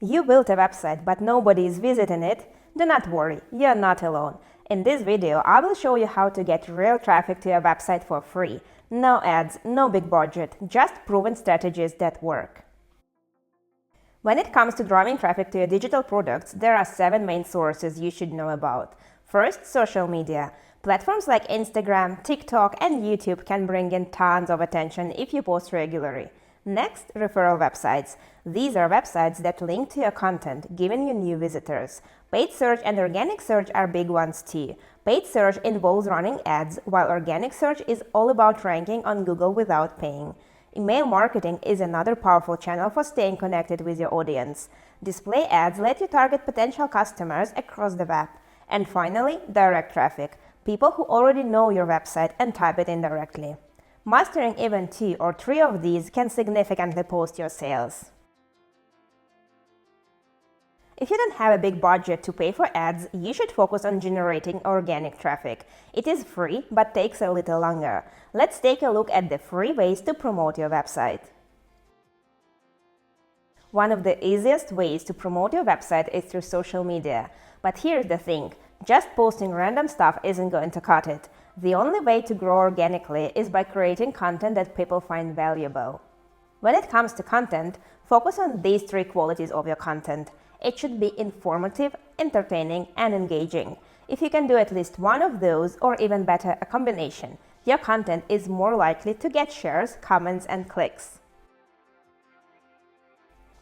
You built a website but nobody is visiting it? Do not worry, you're not alone. In this video, I will show you how to get real traffic to your website for free. No ads, no big budget, just proven strategies that work. When it comes to driving traffic to your digital products, there are 7 main sources you should know about. First, social media. Platforms like Instagram, TikTok, and YouTube can bring in tons of attention if you post regularly. Next, referral websites. These are websites that link to your content, giving you new visitors. Paid search and organic search are big ones too. Paid search involves running ads, while organic search is all about ranking on Google without paying. Email marketing is another powerful channel for staying connected with your audience. Display ads let you target potential customers across the web. And finally, direct traffic. People who already know your website and type it in directly. Mastering even 2 or 3 of these can significantly boost your sales. If you don't have a big budget to pay for ads, you should focus on generating organic traffic. It is free, but takes a little longer. Let's take a look at the free ways to promote your website. One of the easiest ways to promote your website is through social media. But here's the thing, just posting random stuff isn't going to cut it. The only way to grow organically is by creating content that people find valuable. When it comes to content, focus on these 3 qualities of your content. It should be informative, entertaining, and engaging. If you can do at least one of those, or even better, a combination, your content is more likely to get shares, comments, and clicks.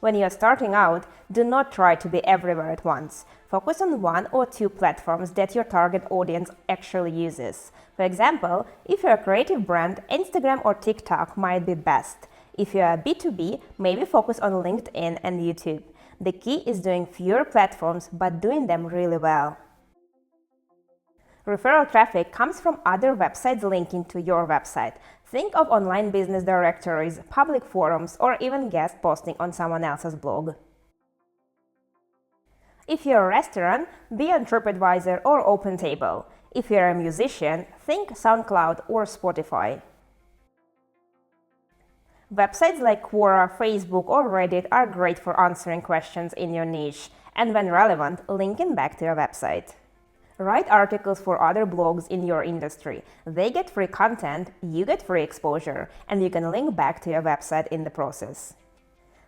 When you are starting out, do not try to be everywhere at once. Focus on 1 or 2 platforms that your target audience actually uses. For example, if you're a creative brand, Instagram or TikTok might be best. If you're a B2B, maybe focus on LinkedIn and YouTube. The key is doing fewer platforms, but doing them really well. Referral traffic comes from other websites linking to your website. Think of online business directories, public forums, or even guest posting on someone else's blog. If you're a restaurant, be on TripAdvisor or OpenTable. If you're a musician, think SoundCloud or Spotify. Websites like Quora, Facebook, or Reddit are great for answering questions in your niche, and when relevant, linking back to your website. Write articles for other blogs in your industry. They get free content, you get free exposure, and you can link back to your website in the process.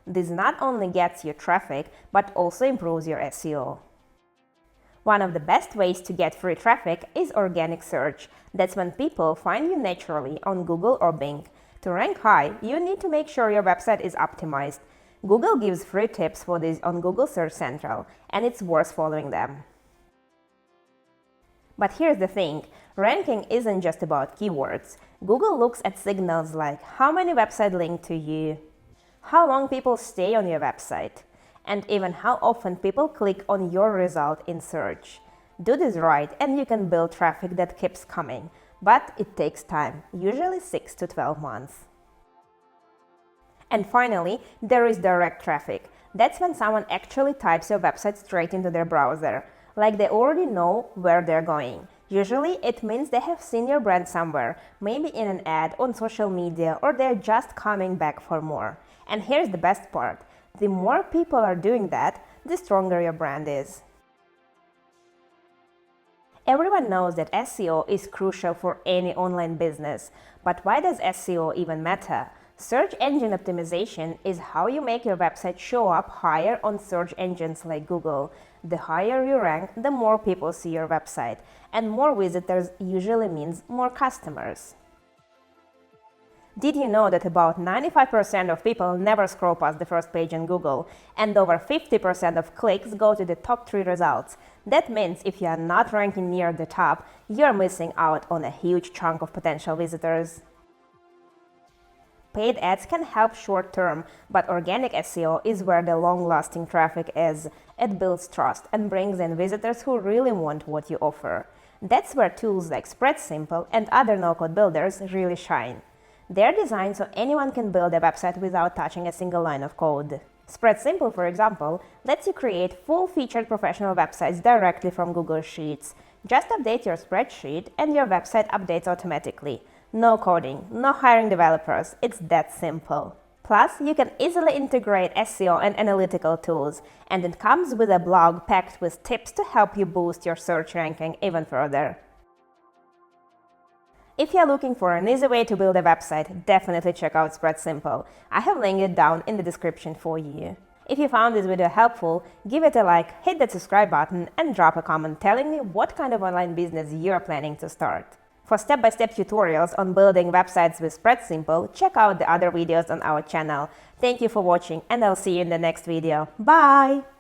This not only gets you traffic, but also improves your SEO. One of the best ways to get free traffic is organic search. That's when people find you naturally on Google or Bing. To rank high, you need to make sure your website is optimized. Google gives free tips for this on Google Search Central, and it's worth following them. But here's the thing, ranking isn't just about keywords. Google looks at signals like how many websites link to you, how long people stay on your website, and even how often people click on your result in search. Do this right and you can build traffic that keeps coming, but it takes time, usually 6 to 12 months. And finally, there is direct traffic. That's when someone actually types your website straight into their browser. Like they already know where they're going. Usually, it means they have seen your brand somewhere, maybe in an ad on social media, or they're just coming back for more. And here's the best part. The more people are doing that, the stronger your brand is. Everyone knows that SEO is crucial for any online business. But why does SEO even matter? Search engine optimization is how you make your website show up higher on search engines like Google. The higher you rank, the more people see your website, and more visitors usually means more customers. Did you know that about 95% of people never scroll past the first page in Google, and over 50% of clicks go to the top 3 results? That means if you are not ranking near the top, you are missing out on a huge chunk of potential visitors. Paid ads can help short-term, but organic SEO is where the long-lasting traffic is. It builds trust and brings in visitors who really want what you offer. That's where tools like SpreadSimple and other no-code builders really shine. They're designed so anyone can build a website without touching a single line of code. SpreadSimple, for example, lets you create full-featured professional websites directly from Google Sheets. Just update your spreadsheet and your website updates automatically. No coding, no hiring developers, it's that simple. Plus, you can easily integrate SEO and analytical tools, and it comes with a blog packed with tips to help you boost your search ranking even further. If you're looking for an easy way to build a website, definitely check out SpreadSimple. I have linked it down in the description for you. If you found this video helpful, give it a like, hit that subscribe button, and drop a comment telling me what kind of online business you're planning to start. For step-by-step tutorials on building websites with SpreadSimple, check out the other videos on our channel. Thank you for watching, and I'll see you in the next video. Bye!